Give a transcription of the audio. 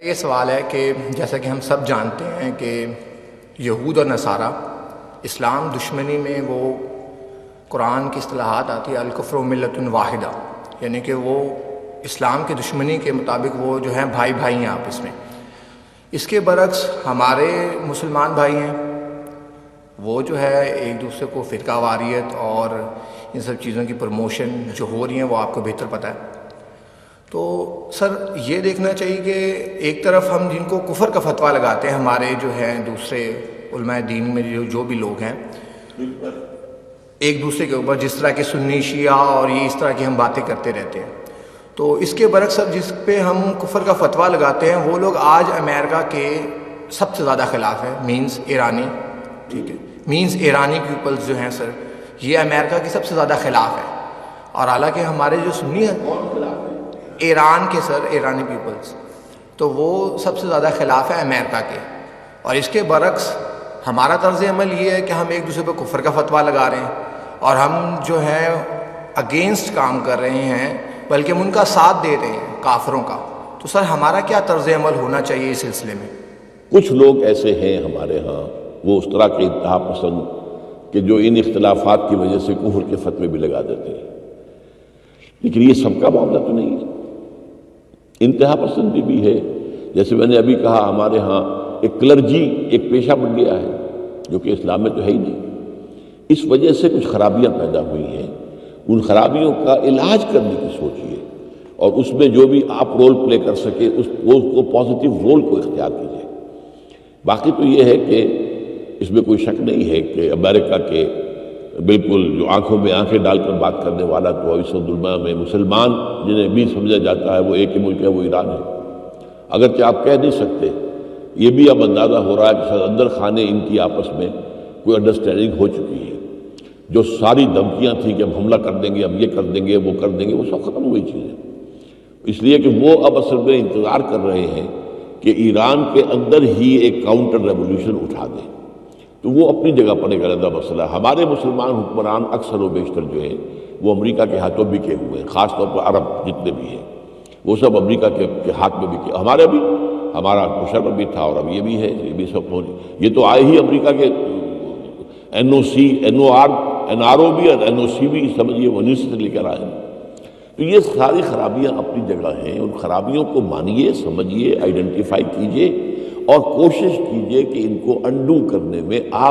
یہ سوال ہے کہ جیسا کہ ہم سب جانتے ہیں کہ یہود اور نصارہ اسلام دشمنی میں وہ قرآن کی اصطلاحات آتی ہے الکفر ملت واحدہ، یعنی کہ وہ اسلام کی دشمنی کے مطابق وہ جو ہیں بھائی بھائی ہیں آپس میں۔ اس کے برعکس ہمارے مسلمان بھائی ہیں، وہ جو ہے ایک دوسرے کو فرقہ واریت اور ان سب چیزوں کی پروموشن جو ہو رہی ہیں وہ آپ کو بہتر پتہ ہے۔ تو سر یہ دیکھنا چاہیے کہ ایک طرف ہم جن کو کفر کا فتویٰ لگاتے ہیں، ہمارے جو ہیں دوسرے علماء دین میں جو بھی لوگ ہیں، ایک دوسرے کے اوپر جس طرح کے سنی شیعہ اور یہ اس طرح کی ہم باتیں کرتے رہتے ہیں، تو اس کے برعکس سر جس پہ ہم کفر کا فتویٰ لگاتے ہیں وہ لوگ آج امریکہ کے سب سے زیادہ خلاف ہیں، مینز ایرانی، ٹھیک ہے، مینز ایرانی پیپلز جو ہیں سر، یہ امریکہ کے سب سے زیادہ خلاف ہے۔ اور حالانکہ ہمارے جو سنی ہیں ایران کے سر، ایرانی پیپلز، تو وہ سب سے زیادہ خلاف ہے امریکہ کے۔ اور اس کے برعکس ہمارا طرز عمل یہ ہے کہ ہم ایک دوسرے پہ کفر کا فتویٰ لگا رہے ہیں اور ہم جو ہے اگینسٹ کام کر رہے ہیں، بلکہ ہم ان کا ساتھ دے رہے ہیں کافروں کا۔ تو سر ہمارا کیا طرز عمل ہونا چاہیے اس سلسلے میں؟ کچھ لوگ ایسے ہیں ہمارے ہاں، وہ اس طرح کے انتہا پسند کہ جو ان اختلافات کی وجہ سے کفر کے فتوے بھی لگا دیتے ہیں، لیکن یہ سب کا معاملہ تو نہیں ہے، انتہا پسندی بھی ہے۔ جیسے میں نے ابھی کہا، ہمارے ہاں ایک کلرجی ایک پیشہ بن گیا ہے جو کہ اسلام میں تو ہے ہی نہیں۔ اس وجہ سے کچھ خرابیاں پیدا ہوئی ہیں، ان خرابیوں کا علاج کرنے کی سوچیے اور اس میں جو بھی آپ رول پلے کر سکے اس کو پازیٹیو رول کو اختیار کیجیے۔ باقی تو یہ ہے کہ اس میں کوئی شک نہیں ہے کہ امریکہ کے بالکل جو آنکھوں میں آنکھیں ڈال کر بات کرنے والا تو اوسط الما میں مسلمان جنہیں بھی سمجھا جاتا ہے وہ ایک ہی ملک ہے، وہ ایران ہے۔ اگرچہ آپ کہہ نہیں سکتے، یہ بھی اب اندازہ ہو رہا ہے کہ شاید اندر خانے ان کی آپس میں کوئی انڈرسٹینڈنگ ہو چکی ہے۔ جو ساری دھمکیاں تھیں کہ ہم حملہ کر دیں گے، اب یہ کر دیں گے، وہ کر دیں گے، وہ سب ختم ہوئی چیزیں، اس لیے کہ وہ اب اصل میں انتظار کر رہے ہیں کہ ایران کے اندر ہی ایک کاؤنٹر ریولوشن اٹھا دیں، تو وہ اپنی جگہ پر ایک علیحدہ مسئلہ ہے۔ ہمارے مسلمان حکمران اکثر و بیشتر جو ہیں وہ امریکہ کے ہاتھوں بکے ہوئے ہیں، خاص طور پر عرب جتنے بھی ہیں وہ سب امریکہ کے ہاتھ میں بکے۔ ہمارے بھی، ہمارا مشرف بھی تھا اور اب یہ بھی ہے، یہ بھی سب ہو، یہ تو آئے ہی امریکہ کے NRO بھی اور NOC بھی سمجھیے وہ نیوز سے لے کر آئے۔ تو یہ ساری خرابیاں اپنی جگہ ہیں، ان خرابیوں کو مانیے، سمجھیے، آئیڈینٹیفائی کیجیے اور کوشش کیجیے کہ ان کو انڈو کرنے میں آپ